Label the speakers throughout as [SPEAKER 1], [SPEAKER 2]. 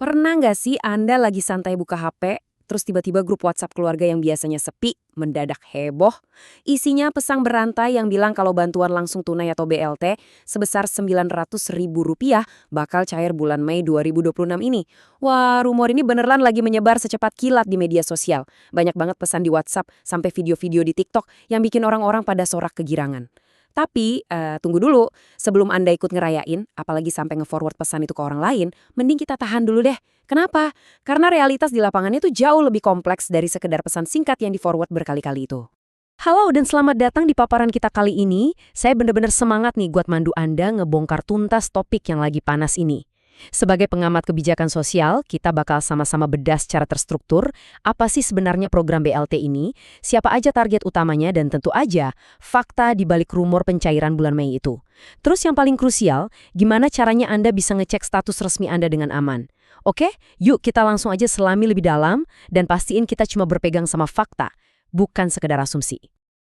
[SPEAKER 1] Pernah nggak sih Anda lagi santai buka HP, terus tiba-tiba grup WhatsApp keluarga yang biasanya sepi, mendadak heboh? Isinya pesan berantai yang bilang kalau bantuan langsung tunai atau BLT sebesar Rp900.000 bakal cair bulan Mei 2026 ini. Wah, rumor ini beneran lagi menyebar secepat kilat di media sosial. Banyak banget pesan di WhatsApp, sampai video-video di TikTok yang bikin orang-orang pada sorak kegirangan. Tapi, tunggu dulu. Sebelum Anda ikut ngerayain, apalagi sampai nge-forward pesan itu ke orang lain, mending kita tahan dulu deh. Kenapa? Karena realitas di lapangannya itu jauh lebih kompleks dari sekedar pesan singkat yang di-forward berkali-kali itu. Halo dan selamat datang di paparan kita kali ini. Saya bener-bener semangat nih buat mandu Anda ngebongkar tuntas topik yang lagi panas ini. Sebagai pengamat kebijakan sosial, kita bakal sama-sama bedah secara terstruktur apa sih sebenarnya program BLT ini, siapa aja target utamanya, dan tentu aja fakta di balik rumor pencairan bulan Mei itu. Terus yang paling krusial, gimana caranya Anda bisa ngecek status resmi Anda dengan aman. Oke, yuk kita langsung aja selami lebih dalam dan pastiin kita cuma berpegang sama fakta, bukan sekedar asumsi.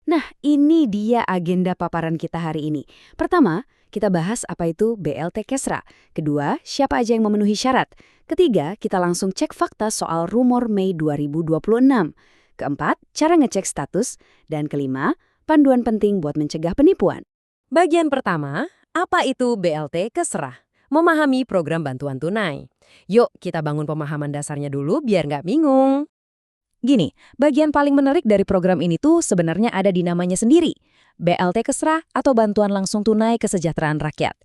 [SPEAKER 1] Nah, ini dia agenda paparan kita hari ini. Pertama, kita bahas apa itu BLT Kesra. Kedua, siapa aja yang memenuhi syarat. Ketiga, kita langsung cek fakta soal rumor Mei 2026. Keempat, cara ngecek status. Dan kelima, panduan penting buat mencegah penipuan. Bagian pertama, apa itu BLT Kesra? Memahami program bantuan tunai. Yuk, kita bangun pemahaman dasarnya dulu biar nggak bingung. Gini, bagian paling menarik dari program ini tuh sebenarnya ada di namanya sendiri. BLT Kesra atau Bantuan Langsung Tunai Kesejahteraan Rakyat.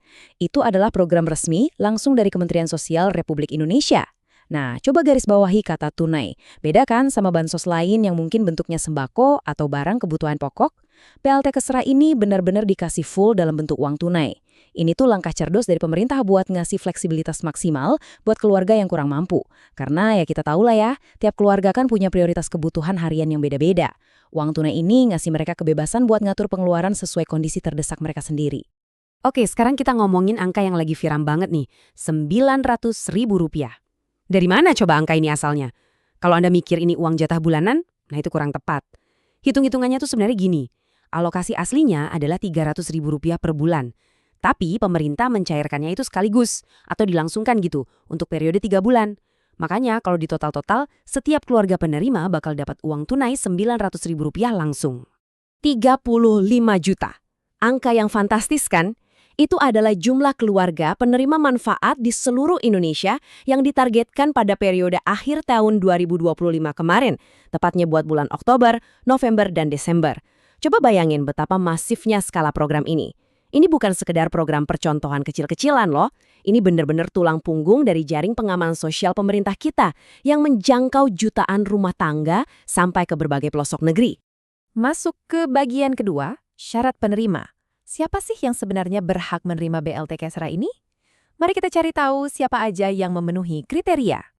[SPEAKER 1] Itu adalah program resmi langsung dari Kementerian Sosial Republik Indonesia. Nah, coba garis bawahi kata tunai. Beda kan sama bansos lain yang mungkin bentuknya sembako atau barang kebutuhan pokok? BLT Kesra ini benar-benar dikasih full dalam bentuk uang tunai. Ini tuh langkah cerdas dari pemerintah buat ngasih fleksibilitas maksimal buat keluarga yang kurang mampu. Karena ya kita tahu lah ya, tiap keluarga kan punya prioritas kebutuhan harian yang beda-beda. Uang tunai ini ngasih mereka kebebasan buat ngatur pengeluaran sesuai kondisi terdesak mereka sendiri. Oke, sekarang kita ngomongin angka yang lagi viral banget nih, Rp900.000. Dari mana coba angka ini asalnya? Kalau Anda mikir ini uang jatah bulanan, nah itu kurang tepat. Hitung-hitungannya tuh sebenarnya gini, alokasi aslinya adalah Rp300.000 per bulan. Tapi pemerintah mencairkannya itu sekaligus atau dilangsungkan gitu untuk periode 3 bulan. Makanya kalau di total-total, setiap keluarga penerima bakal dapat uang tunai Rp900.000 langsung. 35 juta. Angka yang fantastis kan? Itu adalah jumlah keluarga penerima manfaat di seluruh Indonesia yang ditargetkan pada periode akhir tahun 2025 kemarin, tepatnya buat bulan Oktober, November, dan Desember. Coba bayangin betapa masifnya skala program ini. Ini bukan sekedar program percontohan kecil-kecilan loh. Ini benar-benar tulang punggung dari jaring pengaman sosial pemerintah kita yang menjangkau jutaan rumah tangga sampai ke berbagai pelosok negeri. Masuk ke bagian kedua, syarat penerima. Siapa sih yang sebenarnya berhak menerima BLT Kesra ini? Mari kita cari tahu siapa aja yang memenuhi kriteria.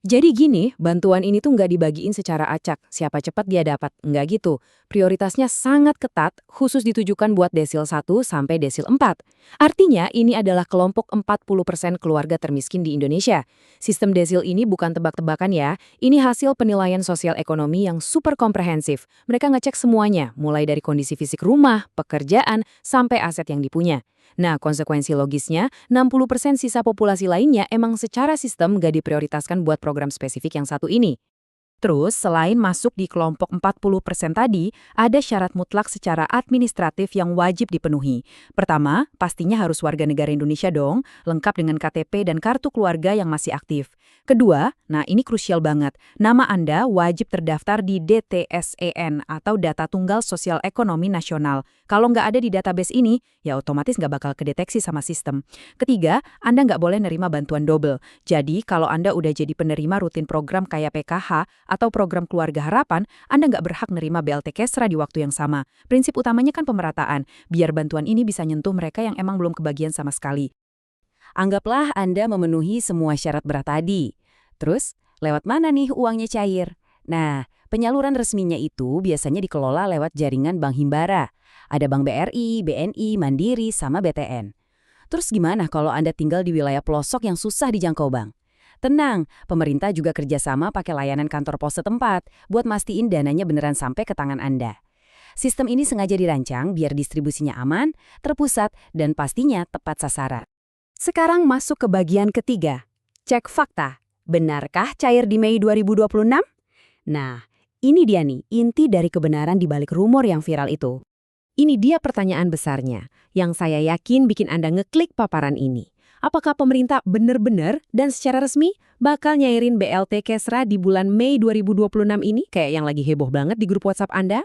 [SPEAKER 1] Jadi gini, bantuan ini tuh nggak dibagiin secara acak, siapa cepat dia dapat, nggak gitu. Prioritasnya sangat ketat, khusus ditujukan buat desil 1 sampai desil 4. Artinya ini adalah kelompok 40% keluarga termiskin di Indonesia. Sistem desil ini bukan tebak-tebakan ya, ini hasil penilaian sosial ekonomi yang super komprehensif. Mereka ngecek semuanya, mulai dari kondisi fisik rumah, pekerjaan, sampai aset yang dipunya. Nah, konsekuensi logisnya, 60% sisa populasi lainnya emang secara sistem gak diprioritaskan buat program spesifik yang satu ini. Terus, selain masuk di kelompok 40% tadi, ada syarat mutlak secara administratif yang wajib dipenuhi. Pertama, pastinya harus warga negara Indonesia dong, lengkap dengan KTP dan kartu keluarga yang masih aktif. Kedua, nah ini krusial banget, nama Anda wajib terdaftar di DTSEN atau Data Tunggal Sosial Ekonomi Nasional. Kalau nggak ada di database ini, ya otomatis nggak bakal kedeteksi sama sistem. Ketiga, Anda nggak boleh nerima bantuan double. Jadi, kalau Anda udah jadi penerima rutin program kayak PKH, atau program Keluarga Harapan, Anda nggak berhak nerima BLT Kesra di waktu yang sama. Prinsip utamanya kan pemerataan, biar bantuan ini bisa nyentuh mereka yang emang belum kebagian sama sekali. Anggaplah Anda memenuhi semua syarat berat tadi. Terus, lewat mana nih uangnya cair? Nah, penyaluran resminya itu biasanya dikelola lewat jaringan Bank Himbara. Ada Bank BRI, BNI, Mandiri, sama BTN. Terus gimana kalau Anda tinggal di wilayah pelosok yang susah dijangkau bank? Tenang, pemerintah juga kerjasama pakai layanan kantor pos setempat buat mastiin dananya beneran sampai ke tangan Anda. Sistem ini sengaja dirancang biar distribusinya aman, terpusat, dan pastinya tepat sasaran. Sekarang masuk ke bagian ketiga,
[SPEAKER 2] Cek fakta. Benarkah cair di Mei 2026? Nah, ini dia nih inti dari kebenaran di balik rumor yang viral itu.
[SPEAKER 1] Ini dia pertanyaan besarnya, yang saya yakin bikin Anda ngeklik paparan ini. Apakah pemerintah benar-benar dan secara resmi bakal nyairin BLT Kesra di bulan Mei 2026 ini kayak yang lagi heboh banget di grup WhatsApp Anda?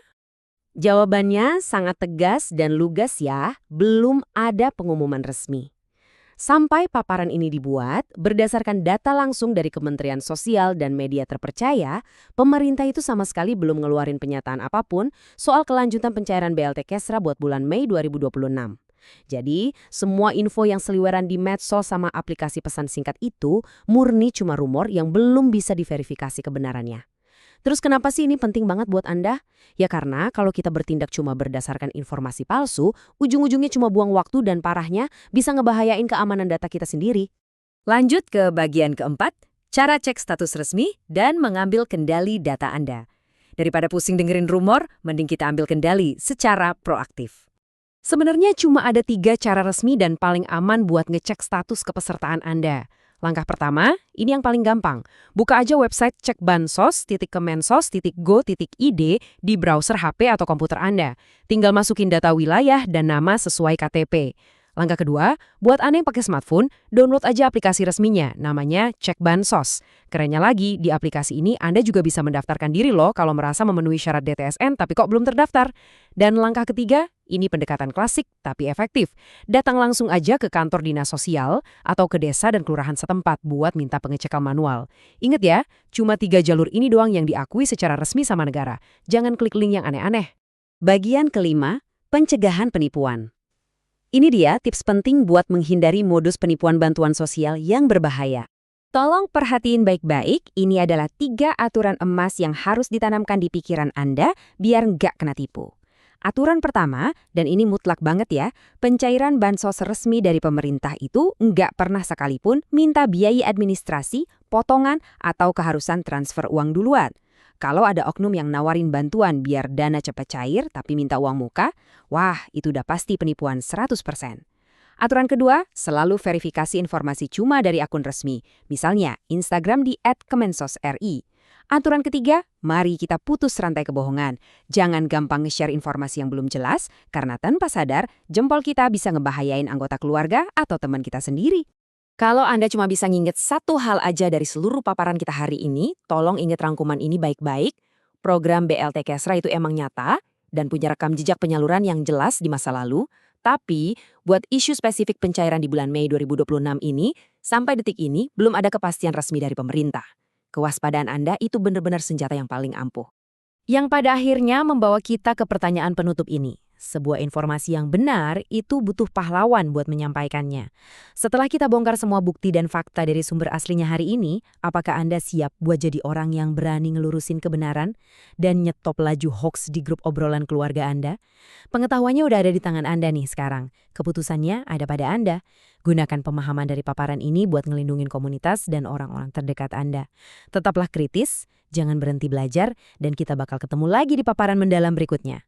[SPEAKER 2] Jawabannya sangat tegas dan lugas ya, belum ada pengumuman resmi. Sampai paparan ini dibuat, berdasarkan data langsung dari Kementerian Sosial dan media terpercaya, pemerintah itu sama sekali belum ngeluarin pernyataan apapun soal kelanjutan pencairan BLT Kesra buat bulan Mei 2026. Jadi, semua info yang seliweran di medsos sama aplikasi pesan singkat itu murni cuma rumor yang belum bisa diverifikasi kebenarannya. Terus kenapa sih ini penting banget buat Anda? Ya karena kalau kita bertindak cuma berdasarkan informasi palsu, ujung-ujungnya cuma buang waktu dan parahnya bisa ngebahayain keamanan data kita sendiri.
[SPEAKER 1] Lanjut ke bagian keempat, cara cek status resmi dan mengambil kendali data Anda. Daripada pusing dengerin rumor, mending kita ambil kendali secara proaktif. Sebenarnya cuma ada 3 cara resmi dan paling aman buat ngecek status kepesertaan Anda. Langkah pertama, ini yang paling gampang. Buka aja website cekbansos.kemensos.go.id di browser HP atau komputer Anda. Tinggal masukin data wilayah dan nama sesuai KTP. Langkah kedua, buat Anda yang pakai smartphone, download aja aplikasi resminya, namanya Cek Bansos. Kerennya lagi, di aplikasi ini Anda juga bisa mendaftarkan diri loh kalau merasa memenuhi syarat DTSN tapi kok belum terdaftar. Dan langkah ketiga, ini pendekatan klasik tapi efektif. Datang langsung aja ke kantor dinas sosial atau ke desa dan kelurahan setempat buat minta pengecekan manual. Ingat ya, cuma 3 jalur ini doang yang diakui secara resmi sama negara. Jangan klik link yang aneh-aneh.
[SPEAKER 2] Bagian kelima, pencegahan penipuan. Ini dia tips penting buat menghindari modus penipuan bantuan sosial yang berbahaya. Tolong perhatiin baik-baik, ini adalah 3 aturan emas yang harus ditanamkan di pikiran Anda biar nggak kena tipu. Aturan pertama, dan ini mutlak banget ya, pencairan bansos resmi dari pemerintah itu nggak pernah sekalipun minta biaya administrasi, potongan, atau keharusan transfer uang duluan. Kalau ada oknum yang nawarin bantuan biar dana cepat cair tapi minta uang muka, wah itu udah pasti penipuan 100%. Aturan kedua, selalu verifikasi informasi cuma dari akun resmi. Misalnya, Instagram di @kemensosri. Aturan ketiga, mari kita putus rantai kebohongan. Jangan gampang nge-share informasi yang belum jelas, karena tanpa sadar, jempol kita bisa ngebahayain anggota keluarga atau teman kita sendiri. Kalau Anda cuma bisa nginget satu hal aja dari seluruh paparan kita hari ini, tolong ingat rangkuman ini baik-baik. Program BLT Kesra itu emang nyata dan punya rekam jejak penyaluran yang jelas di masa lalu. Tapi, buat isu spesifik pencairan di bulan Mei 2026 ini, sampai detik ini belum ada kepastian resmi dari pemerintah. Kewaspadaan Anda itu benar-benar senjata yang paling ampuh. Yang pada akhirnya membawa kita ke pertanyaan penutup ini. Sebuah informasi yang benar itu butuh pahlawan buat menyampaikannya. Setelah kita bongkar semua bukti dan fakta dari sumber aslinya hari ini, apakah Anda siap buat jadi orang yang berani ngelurusin kebenaran dan nyetop laju hoax di grup obrolan keluarga Anda? Pengetahuannya udah ada di tangan Anda nih sekarang. Keputusannya ada pada Anda. Gunakan pemahaman dari paparan ini buat ngelindungin komunitas dan orang-orang terdekat Anda. Tetaplah kritis, jangan berhenti belajar, dan kita bakal ketemu lagi di paparan mendalam berikutnya.